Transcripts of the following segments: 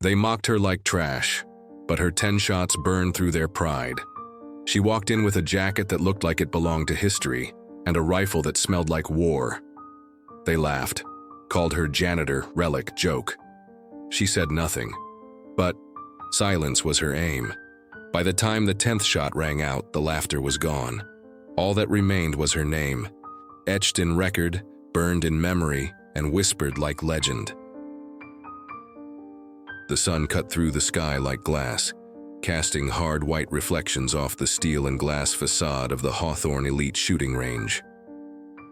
They mocked her like trash, but her 10 shots burned through their pride. She walked in with a jacket that looked like it belonged to history, and a rifle that smelled like war. They laughed, called her janitor, relic, joke. She said nothing, but silence was her aim. By the time the 10th shot rang out, the laughter was gone. All that remained was her name, etched in record, burned in memory, and whispered like legend. The sun cut through the sky like glass, casting hard white reflections off the steel and glass facade of the Hawthorne Elite shooting range.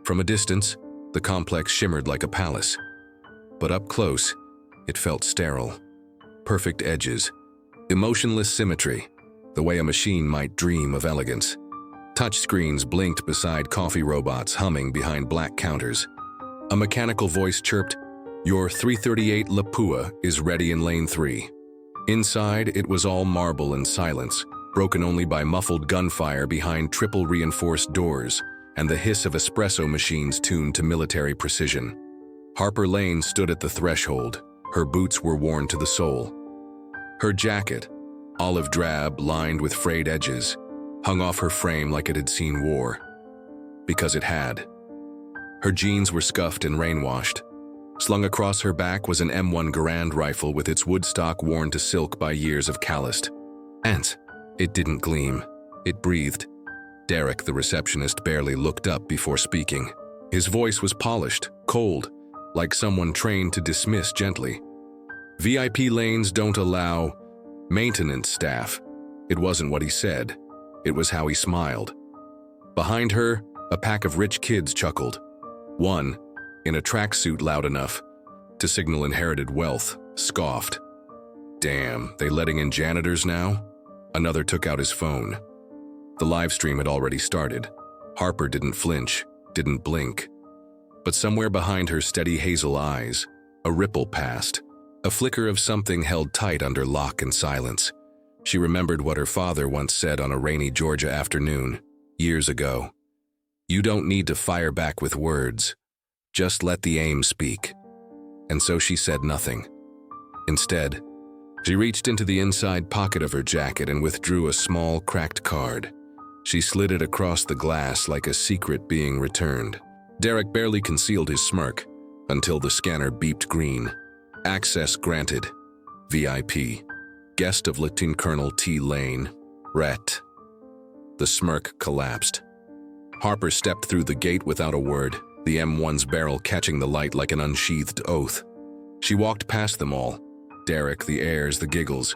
From a distance, the complex shimmered like a palace, but up close, it felt sterile. Perfect edges, emotionless symmetry, the way a machine might dream of elegance. Touchscreens blinked beside coffee robots humming behind black counters. A mechanical voice chirped, "Your 338 Lapua is ready in lane 3. Inside, it was all marble and silence, broken only by muffled gunfire behind triple-reinforced doors and the hiss of espresso machines tuned to military precision. Harper Lane stood at the threshold. Her boots were worn to the sole. Her jacket, olive drab lined with frayed edges, hung off her frame like it had seen war. Because it had. Her jeans were scuffed and rain-washed. Slung across her back was an M1 Garand rifle with its wood stock worn to silk by years of calloused. And it didn't gleam. It breathed. Derek, the receptionist, barely looked up before speaking. His voice was polished, cold, like someone trained to dismiss gently. VIP lanes don't allow maintenance staff. It wasn't what he said. It was how he smiled. Behind her, a pack of rich kids chuckled. One, in a tracksuit loud enough to signal inherited wealth, scoffed. Damn, they letting in janitors now? Another took out his phone. The live stream had already started. Harper didn't flinch, didn't blink. But somewhere behind her steady hazel eyes, a ripple passed, a flicker of something held tight under lock and silence. She remembered what her father once said on a rainy Georgia afternoon, years ago. You don't need to fire back with words. Just let the aim speak. And so she said nothing. Instead, she reached into the inside pocket of her jacket and withdrew a small, cracked card. She slid it across the glass like a secret being returned. Derek barely concealed his smirk until the scanner beeped green. Access granted. VIP. Guest of Lieutenant Colonel T. Lane. Ret. The smirk collapsed. Harper stepped through the gate without a word, the M1's barrel catching the light like an unsheathed oath. She walked past them all, Derek, the airs, the giggles,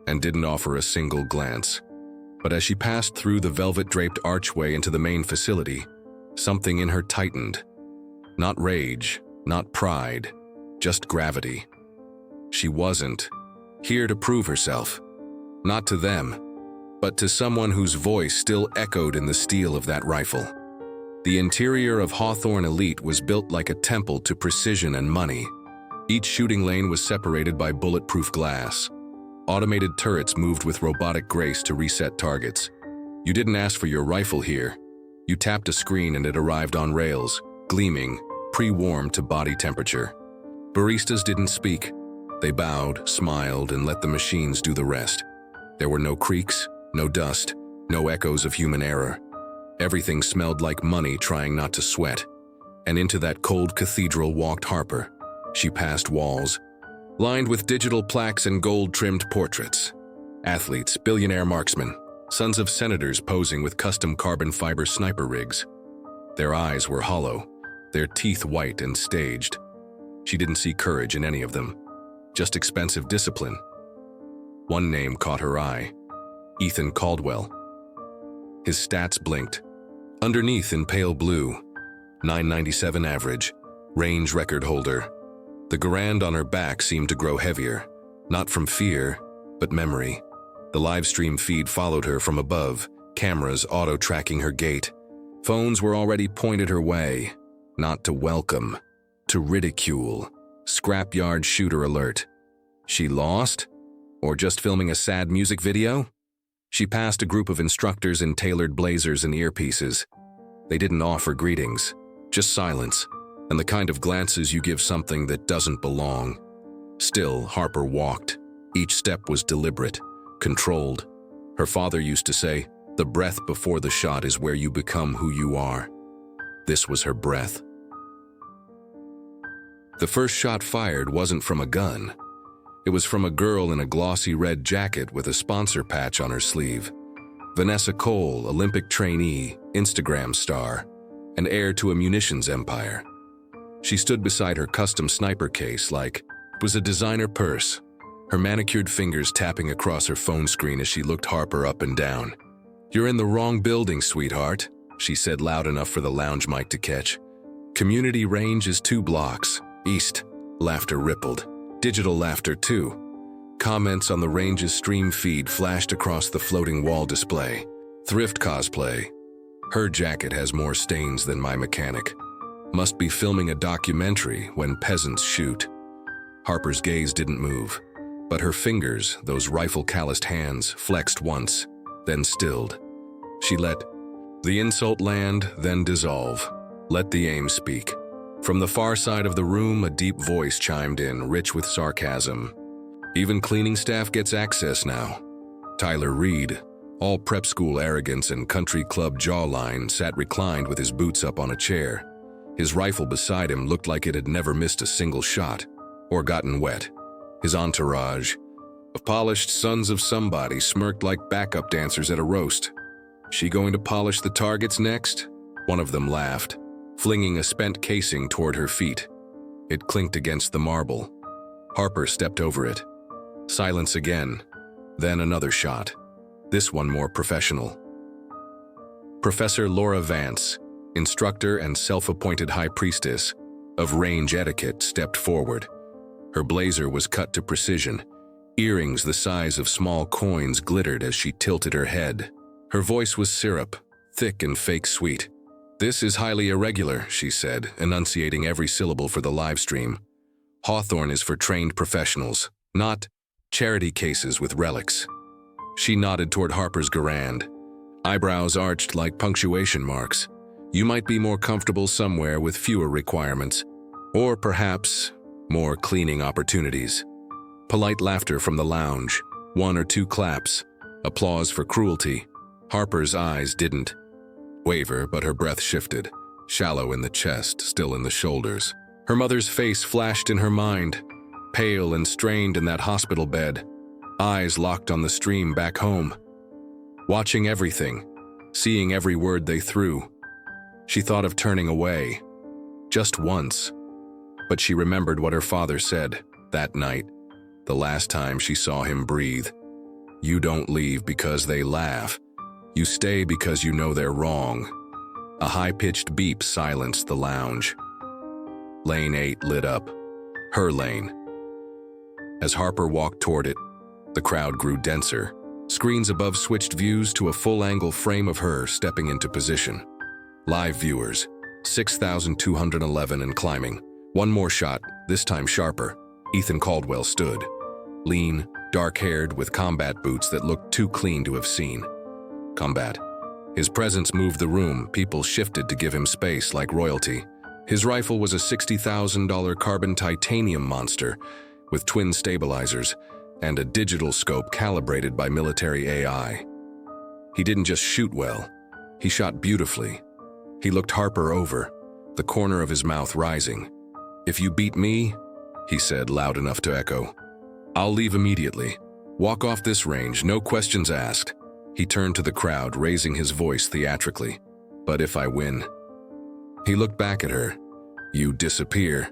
and didn't offer a single glance. But as she passed through the velvet-draped archway into the main facility, something in her tightened. Not rage, not pride, just gravity. She wasn't here to prove herself. Not to them, but to someone whose voice still echoed in the steel of that rifle. The interior of Hawthorne Elite was built like a temple to precision and money. Each shooting lane was separated by bulletproof glass. Automated turrets moved with robotic grace to reset targets. You didn't ask for your rifle here. You tapped a screen and it arrived on rails, gleaming, pre-warmed to body temperature. Baristas didn't speak. They bowed, smiled, and let the machines do the rest. There were no creaks, no dust, no echoes of human error. Everything smelled like money trying not to sweat. And into that cold cathedral walked Harper. She passed walls, lined with digital plaques and gold-trimmed portraits. Athletes, billionaire marksmen, sons of senators posing with custom carbon fiber sniper rigs. Their eyes were hollow, their teeth white and staged. She didn't see courage in any of them, just expensive discipline. One name caught her eye, Ethan Caldwell. His stats blinked. Underneath in pale blue, 997 average, range record holder. The Garand on her back seemed to grow heavier, not from fear, but memory. The live stream feed followed her from above, cameras auto-tracking her gait. Phones were already pointed her way, not to welcome, to ridicule. Scrapyard shooter alert. She lost? Or just filming a sad music video? She passed a group of instructors in tailored blazers and earpieces. They didn't offer greetings, just silence, and the kind of glances you give something that doesn't belong. Still, Harper walked, Each step was deliberate, controlled. Her father used to say, "The breath before the shot is where you become who you are." This was her breath. The first shot fired wasn't from a gun. It was from a girl in a glossy red jacket with a sponsor patch on her sleeve. Vanessa Cole, Olympic trainee, Instagram star, and heir to a munitions empire. She stood beside her custom sniper case like it was a designer purse, her manicured fingers tapping across her phone screen as she looked Harper up and down. "You're in the wrong building, sweetheart," she said loud enough for the lounge mic to catch. "Community range is 2 blocks east." Laughter rippled. Digital laughter too. Comments on the range's stream feed flashed across the floating wall display. "Thrift cosplay. Her jacket has more stains than my mechanic. Must be filming a documentary when peasants shoot." Harper's gaze didn't move, but her fingers, those rifle-calloused hands, flexed once, then stilled. She let the insult land, then dissolve. Let the aim speak. From the far side of the room, a deep voice chimed in, rich with sarcasm. "Even cleaning staff gets access now." Tyler Reed, all prep school arrogance and country club jawline, sat reclined with his boots up on a chair. His rifle beside him looked like it had never missed a single shot, or gotten wet. His entourage, of polished sons of somebody, smirked like backup dancers at a roast. "She going to polish the targets next?" One of them laughed, flinging a spent casing toward her feet. It clinked against the marble. Harper stepped over it. Silence again. Then another shot. This one more professional. Professor Laura Vance, instructor and self-appointed high priestess of range etiquette, stepped forward. Her blazer was cut to precision. Earrings the size of small coins glittered as she tilted her head. Her voice was syrup, thick and fake sweet. "This is highly irregular," she said, enunciating every syllable for the live stream. "Hawthorne is for trained professionals, not charity cases with relics." She nodded toward Harper's Garand, eyebrows arched like punctuation marks. "You might be more comfortable somewhere with fewer requirements, or perhaps more cleaning opportunities." Polite laughter from the lounge, 1 or 2 claps, applause for cruelty. Harper's eyes didn't waver, but her breath shifted, shallow in the chest, still in the shoulders. Her mother's face flashed in her mind, pale and strained in that hospital bed, eyes locked on the stream back home. Watching everything, seeing every word they threw. She thought of turning away, just once. But she remembered what her father said that night, the last time she saw him breathe. "You don't leave because they laugh. You stay because you know they're wrong." A high-pitched beep silenced the lounge. Lane 8 lit up. Her lane. As Harper walked toward it, the crowd grew denser. Screens above switched views to a full-angle frame of her stepping into position. Live viewers, 6,211 and climbing. One more shot, this time sharper. Ethan Caldwell stood. Lean, dark-haired, with combat boots that looked too clean to have seen. Combat. His presence moved the room. People shifted to give him space like royalty. His rifle was a $60,000 carbon titanium monster with twin stabilizers and a digital scope calibrated by military AI. He didn't just shoot well, he shot beautifully. He looked Harper over, the corner of his mouth rising. "If you beat me," he said loud enough to echo, "I'll leave immediately. Walk off this range, no questions asked." He turned to the crowd, raising his voice theatrically. "But if I win?" He looked back at her. "You disappear.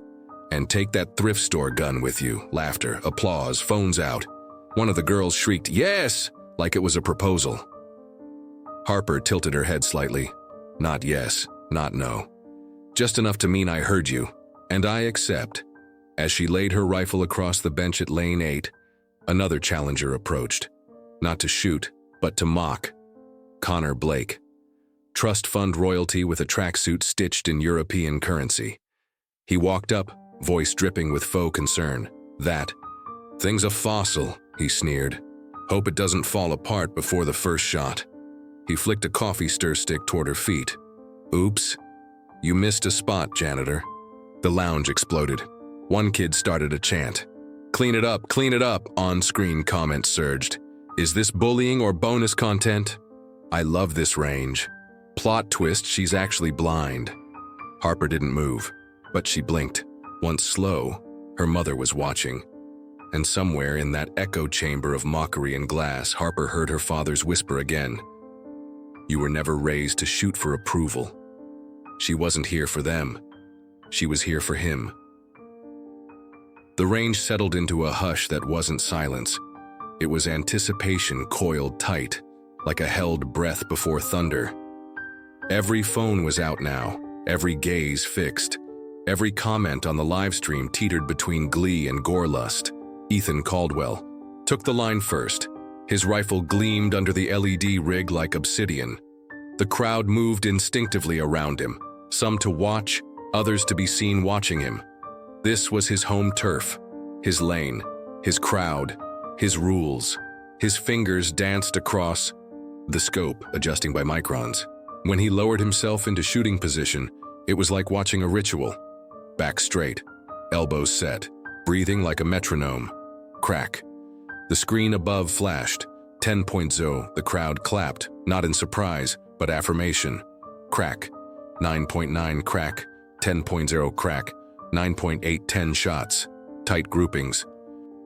And take that thrift store gun with you." Laughter, applause, phones out. One of the girls shrieked, "Yes!" like it was a proposal. Harper tilted her head slightly. "Not yes, not no. Just enough to mean I heard you, and I accept." As she laid her rifle across the bench at lane 8, another challenger approached. Not to shoot, but to mock. Connor Blake. Trust fund royalty with a tracksuit stitched in European currency. He walked up, voice dripping with faux concern. "That thing's a fossil," he sneered. "Hope it doesn't fall apart before the first shot." He flicked a coffee stir stick toward her feet. "Oops. You missed a spot, janitor." The lounge exploded. One kid started a chant. clean it up, on-screen comments surged. Is this bullying or bonus content? I love this range. Plot twist, she's actually blind. Harper didn't move, but she blinked. Once slow, her mother was watching. And somewhere in that echo chamber of mockery and glass, Harper heard her father's whisper again. You were never raised to shoot for approval. She wasn't here for them. She was here for him. The range settled into a hush that wasn't silence. It was anticipation coiled tight, like a held breath before thunder. Every phone was out now, every gaze fixed. Every comment on the livestream teetered between glee and gorelust. Ethan Caldwell took the line first. His rifle gleamed under the LED rig like obsidian. The crowd moved instinctively around him, some to watch, others to be seen watching him. This was his home turf, his lane, his crowd, his rules. His fingers danced across the scope, adjusting by microns. When he lowered himself into shooting position, it was like watching a ritual. Back straight, elbows set, breathing like a metronome. Crack. The screen above flashed. 10.0, the crowd clapped, not in surprise, but affirmation. Crack. 9.9 crack. 10.0 crack. 9.8 10 shots. Tight groupings.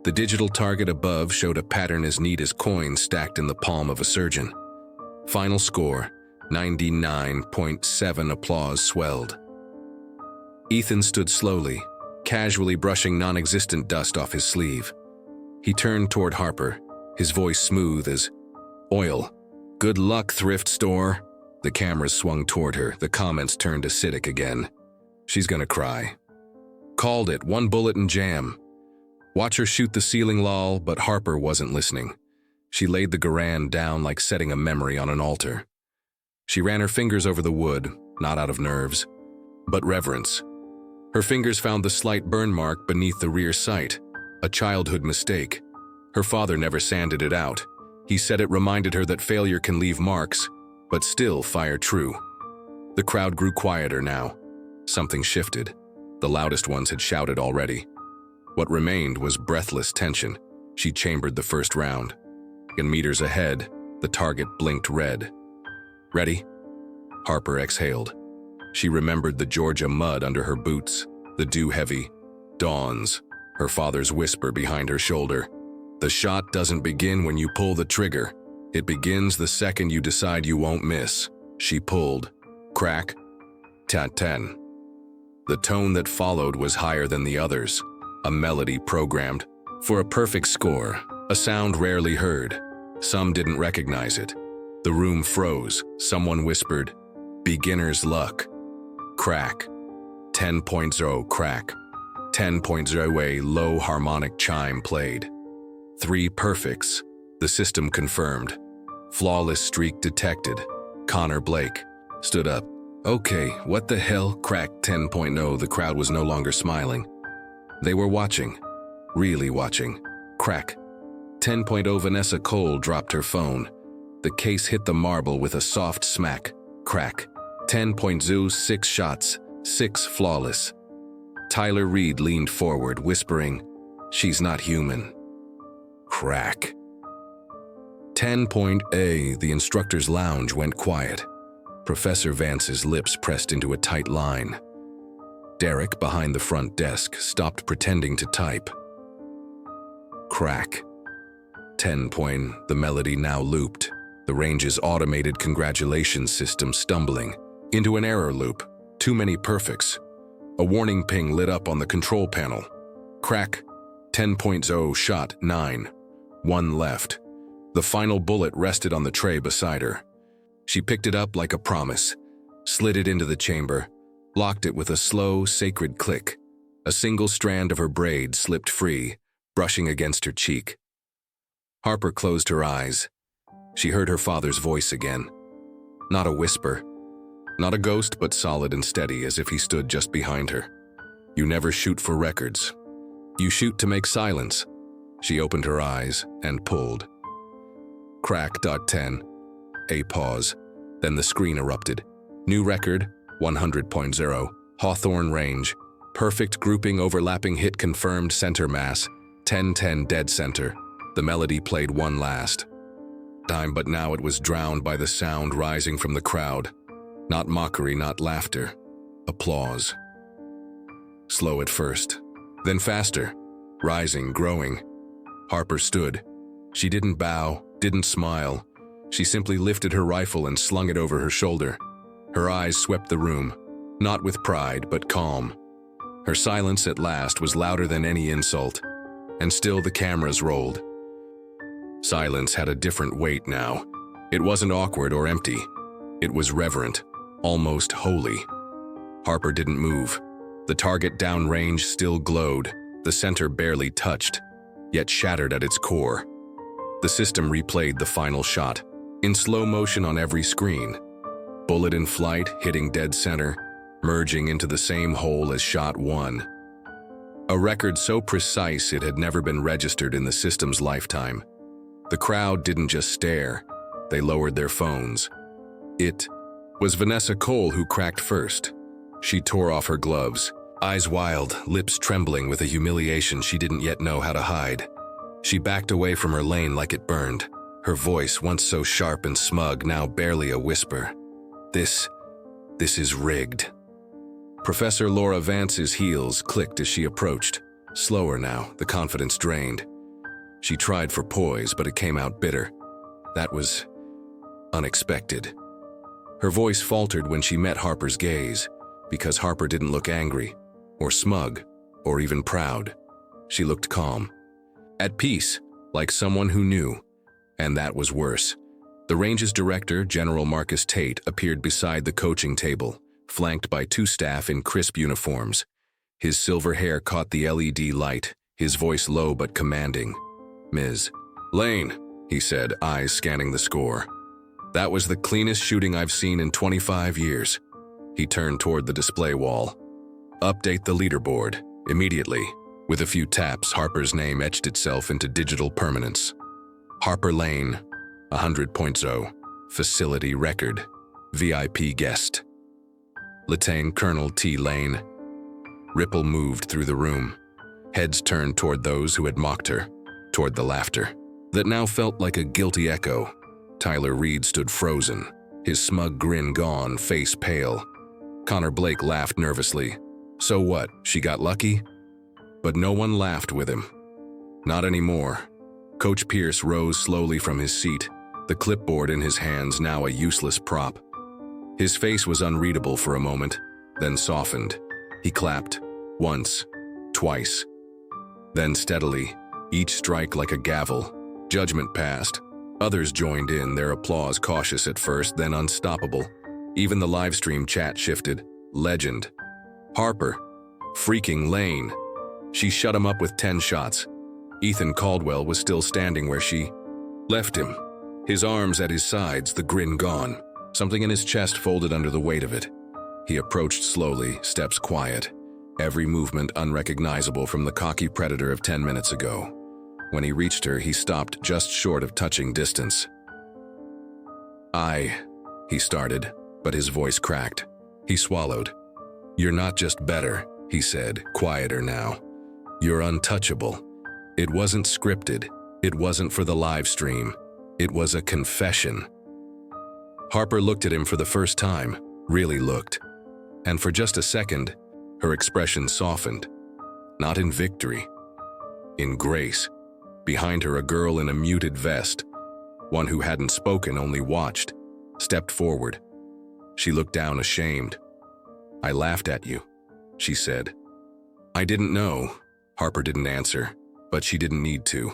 The digital target above showed a pattern as neat as coins stacked in the palm of a surgeon. Final score, 99.7. Applause swelled. Ethan stood slowly, casually brushing non-existent dust off his sleeve. He turned toward Harper, his voice smooth as oil. Good luck, thrift store. The cameras swung toward her, the comments turned acidic again. She's gonna cry. Called it, one bullet and jam. Watch her shoot the ceiling, lol, but Harper wasn't listening. She laid the Garand down like setting a memory on an altar. She ran her fingers over the wood, not out of nerves, but reverence. Her fingers found the slight burn mark beneath the rear sight, a childhood mistake. Her father never sanded it out. He said it reminded her that failure can leave marks, but still fire true. The crowd grew quieter now. Something shifted. The loudest ones had shouted already. What remained was breathless tension. She chambered the first round. In meters ahead, the target blinked red. Ready? Harper exhaled. She remembered the Georgia mud under her boots, the dew-heavy dawns, her father's whisper behind her shoulder. The shot doesn't begin when you pull the trigger. It begins the second you decide you won't miss. She pulled. Crack. Tat-ten. The tone that followed was higher than the others, a melody programmed for a perfect score, a sound rarely heard. Some didn't recognize it. The room froze. Someone whispered, "Beginner's luck." Crack. 10.0 crack. 10.0 a low harmonic chime played. 3 perfects. The system confirmed. Flawless streak detected. Connor Blake stood up. Okay, what the hell? Crack 10.0. The crowd was no longer smiling. They were watching. Really watching. Crack. 10.0. Vanessa Cole dropped her phone. The case hit the marble with a soft smack. Crack. 10.0. 6 shots. 6 flawless. Tyler Reed leaned forward, whispering, "She's not human." Crack. 10.A. The instructor's lounge went quiet. Professor Vance's lips pressed into a tight line. Derek, behind the front desk, stopped pretending to type. Crack. 10. The melody now looped, the range's automated congratulations system stumbling into an error loop. Too many perfects. A warning ping lit up on the control panel. Crack. 10.0 shot 9. 1 left. The final bullet rested on the tray beside her. She picked it up like a promise, slid it into the chamber, locked it with a slow, sacred click. A single strand of her braid slipped free, brushing against her cheek. Harper closed her eyes. She heard her father's voice again. Not a whisper. Not a ghost, but solid and steady, as if he stood just behind her. You never shoot for records. You shoot to make silence. She opened her eyes and pulled. Crack. 10. A pause. Then the screen erupted. New record, 100.0. Hawthorne range. Perfect grouping overlapping hit confirmed center mass. 10:10 dead center. The melody played one last time, but now it was drowned by the sound rising from the crowd. Not mockery, not laughter. Applause. Slow at first, then faster, rising, growing. Harper stood. She didn't bow, didn't smile. She simply lifted her rifle and slung it over her shoulder. Her eyes swept the room, not with pride, but calm. Her silence at last was louder than any insult, and still the cameras rolled. Silence had a different weight now. It wasn't awkward or empty. It was reverent, almost holy. Harper didn't move. The target downrange still glowed, the center barely touched, yet shattered at its core. The system replayed the final shot, in slow motion on every screen. Bullet in flight, hitting dead center, merging into the same hole as shot one. A record so precise it had never been registered in the system's lifetime. The crowd didn't just stare, they lowered their phones. It was Vanessa Cole who cracked first. She tore off her gloves, eyes wild, lips trembling with a humiliation she didn't yet know how to hide. She backed away from her lane like it burned, her voice once so sharp and smug, now barely a whisper. This is rigged. Professor Laura Vance's heels clicked as she approached. Slower now, the confidence drained. She tried for poise, but it came out bitter. That was unexpected. Her voice faltered when she met Harper's gaze, because Harper didn't look angry, or smug, or even proud. She looked calm, at peace, like someone who knew, and that was worse. The range's director, General Marcus Tate, appeared beside the coaching table, flanked by two staff in crisp uniforms. His silver hair caught the LED light, his voice low but commanding. "Ms. Lane," he said, eyes scanning the score. "That was the cleanest shooting I've seen in 25 years. He turned toward the display wall. "Update the leaderboard, immediately." With a few taps, Harper's name etched itself into digital permanence. Harper Lane, 100.0, facility record, VIP guest. Lieutenant Colonel T. Lane. Ripple moved through the room. Heads turned toward those who had mocked her, toward the laughter that now felt like a guilty echo. Tyler Reed stood frozen, his smug grin gone, face pale. Connor Blake laughed nervously. So what, she got lucky? But no one laughed with him. Not anymore. Coach Pierce rose slowly from his seat, the clipboard in his hands now a useless prop. His face was unreadable for a moment, then softened. He clapped, once, twice. Then steadily, each strike like a gavel. Judgment passed. Others joined in, their applause cautious at first, then unstoppable. Even the livestream chat shifted. Legend. Harper. Freaking Lane. She shut him up with 10 shots. Ethan Caldwell was still standing where she left him. His arms at his sides, the grin gone. Something in his chest folded under the weight of it. He approached slowly, steps quiet. Every movement unrecognizable from the cocky predator of 10 minutes ago. When he reached her, he stopped just short of touching distance. He started, but his voice cracked. He swallowed. "You're not just better," he said, quieter now. "You're untouchable." It wasn't scripted. It wasn't for the live stream. It was a confession. Harper looked at him for the first time, really looked. And for just a second, her expression softened. Not in victory, in grace. Behind her, a girl in a muted vest, one who hadn't spoken, only watched, stepped forward. She looked down ashamed. "I laughed at you," she said. "I didn't know." Harper didn't answer, but she didn't need to.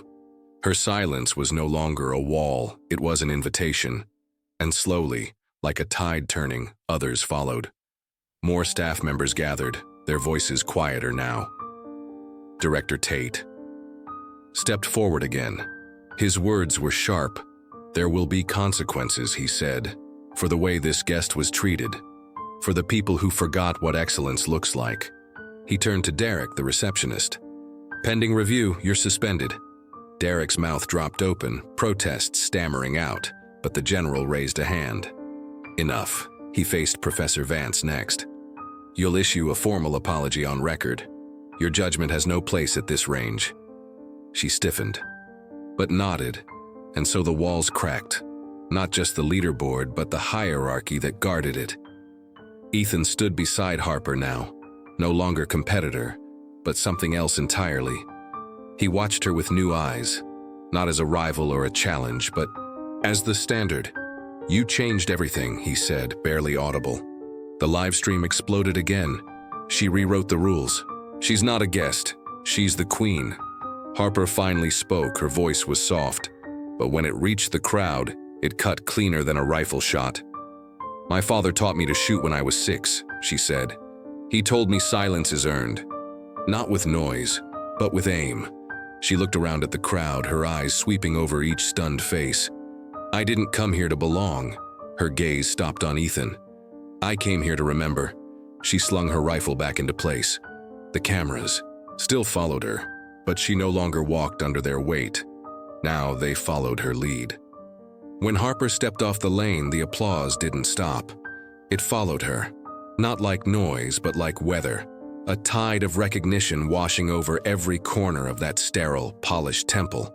Her silence was no longer a wall, it was an invitation. And slowly, like a tide turning, others followed. More staff members gathered, their voices quieter now. Director Tate stepped forward again. His words were sharp. "There will be consequences," he said, "for the way this guest was treated, for the people who forgot what excellence looks like." He turned to Derek, the receptionist. "Pending review, you're suspended." Derek's mouth dropped open, protest stammering out, but the general raised a hand. "Enough." He faced Professor Vance next. "You'll issue a formal apology on record. Your judgment has no place at this range." She stiffened, but nodded, and so the walls cracked. Not just the leaderboard, but the hierarchy that guarded it. Ethan stood beside Harper now, no longer competitor, but something else entirely. He watched her with new eyes, not as a rival or a challenge, but as the standard. "You changed everything," he said, barely audible. The live stream exploded again. She rewrote the rules. "She's not a guest. She's the queen." Harper finally spoke. Her voice was soft, but when it reached the crowd, it cut cleaner than a rifle shot. "My father taught me to shoot when I was 6, she said. "He told me silence is earned. Not with noise, but with aim." She looked around at the crowd, her eyes sweeping over each stunned face. "I didn't come here to belong." Her gaze stopped on Ethan. "I came here to remember." She slung her rifle back into place. The cameras still followed her, but she no longer walked under their weight. Now they followed her lead. When Harper stepped off the lane, the applause didn't stop. It followed her, not like noise, but like weather, a tide of recognition washing over every corner of that sterile, polished temple.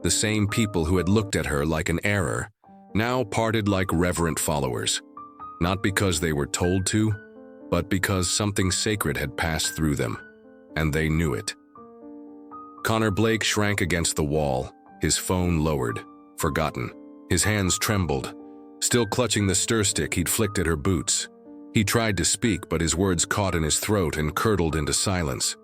The same people who had looked at her like an error now parted like reverent followers, not because they were told to, but because something sacred had passed through them, and they knew it. Connor Blake shrank against the wall, his phone lowered, forgotten. His hands trembled, still clutching the stir stick he'd flicked at her boots. He tried to speak, but his words caught in his throat and curdled into silence.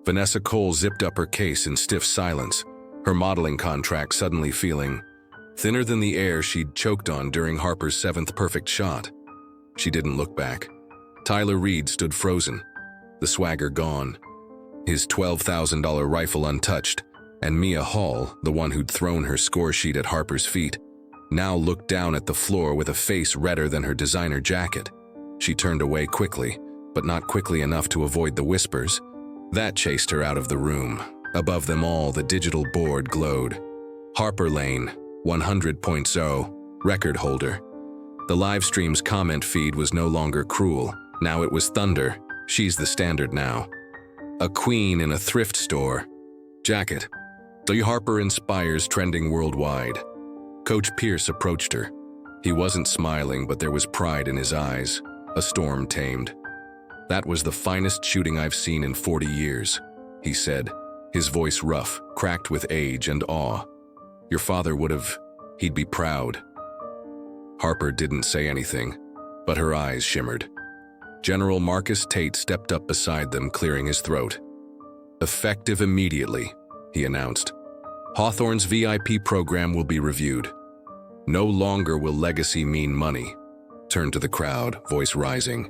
Vanessa Cole zipped up her case in stiff silence, her modeling contract suddenly feeling thinner than the air she'd choked on during Harper's 7th perfect shot. She didn't look back. Tyler Reed stood frozen, the swagger gone, his $12,000 rifle untouched, and Mia Hall, the one who'd thrown her score sheet at Harper's feet, now looked down at the floor with a face redder than her designer jacket. She turned away quickly, but not quickly enough to avoid the whispers. That chased her out of the room. Above them all, the digital board glowed. Harper Lane, 100.0, record holder. The live stream's comment feed was no longer cruel. Now it was thunder. She's the standard now. A queen in a thrift store. Jacket. The Harper inspires trending worldwide. Coach Pierce approached her. He wasn't smiling, but there was pride in his eyes, a storm tamed. "That was the finest shooting I've seen in 40 years, he said, his voice rough, cracked with age and awe. "Your father he'd be proud." Harper didn't say anything, but her eyes shimmered. General Marcus Tate stepped up beside them, clearing his throat. "Effective immediately," he announced. "Hawthorne's VIP program will be reviewed. No longer will legacy mean money." Turned to the crowd, voice rising.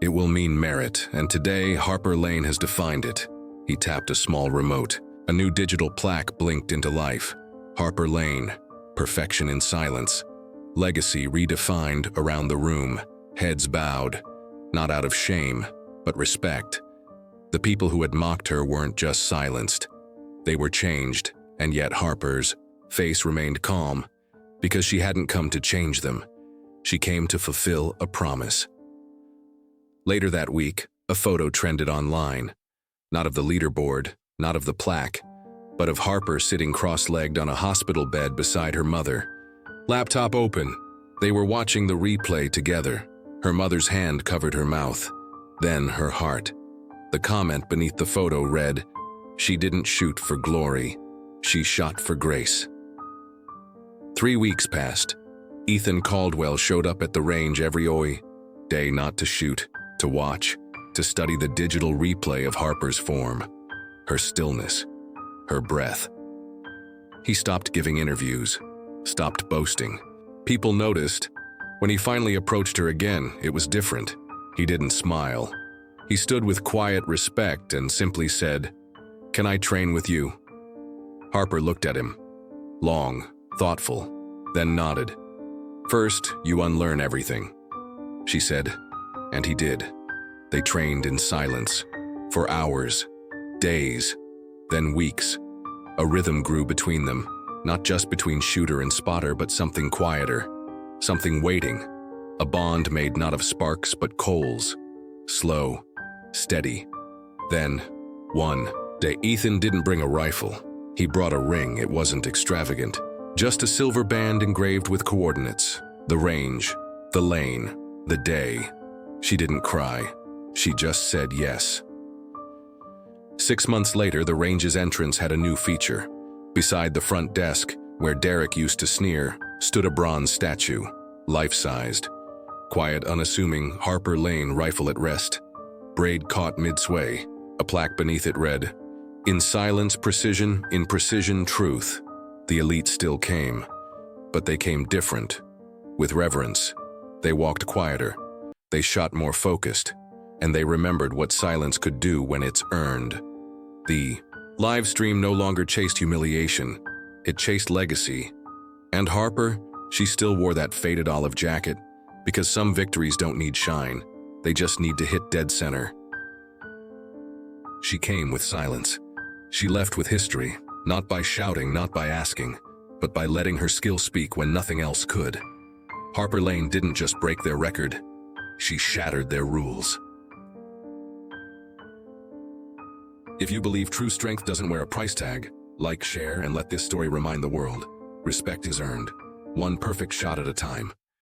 "It will mean merit, and today Harper Lane has defined it." He tapped a small remote. A new digital plaque blinked into life. Harper Lane, perfection in silence. Legacy redefined around the room, heads bowed, not out of shame, but respect. The people who had mocked her weren't just silenced. They were changed, and yet Harper's face remained calm, because she hadn't come to change them. She came to fulfill a promise. Later that week, a photo trended online. Not of the leaderboard, not of the plaque, but of Harper sitting cross-legged on a hospital bed beside her mother. Laptop open. They were watching the replay together. Her mother's hand covered her mouth, then her heart. The comment beneath the photo read, "She didn't shoot for glory. She shot for grace." 3 weeks passed. Ethan Caldwell showed up at the range every day, not to shoot, to watch, to study the digital replay of Harper's form, her stillness, her breath. He stopped giving interviews, stopped boasting. People noticed. When he finally approached her again, it was different. He didn't smile. He stood with quiet respect and simply said, "Can I train with you?" Harper looked at him, long, thoughtful, then nodded. "First, you unlearn everything," she said, and he did. They trained in silence, for hours, days, then weeks. A rhythm grew between them, not just between shooter and spotter, but something quieter, something waiting, a bond made not of sparks but coals, slow, steady. Then, one day, Ethan didn't bring a rifle. He brought a ring. It wasn't extravagant. Just a silver band engraved with coordinates. The range, the lane, the day. She didn't cry. She just said yes. 6 months later, the range's entrance had a new feature. Beside the front desk, where Derek used to sneer, stood a bronze statue, life-sized. Quiet, unassuming, Harper Lane, rifle at rest. Braid caught mid-sway. A plaque beneath it read, "In silence, precision, in precision, truth." The elite still came, but they came different. With reverence. They walked quieter. They shot more focused. And they remembered what silence could do when it's earned. The live stream no longer chased humiliation. It chased legacy. And Harper, she still wore that faded olive jacket, because some victories don't need shine. They just need to hit dead center. She came with silence. She left with history, not by shouting, not by asking, but by letting her skill speak when nothing else could. Harper Lane didn't just break their record, she shattered their rules. If you believe true strength doesn't wear a price tag, like, share, and let this story remind the world. Respect is earned, one perfect shot at a time.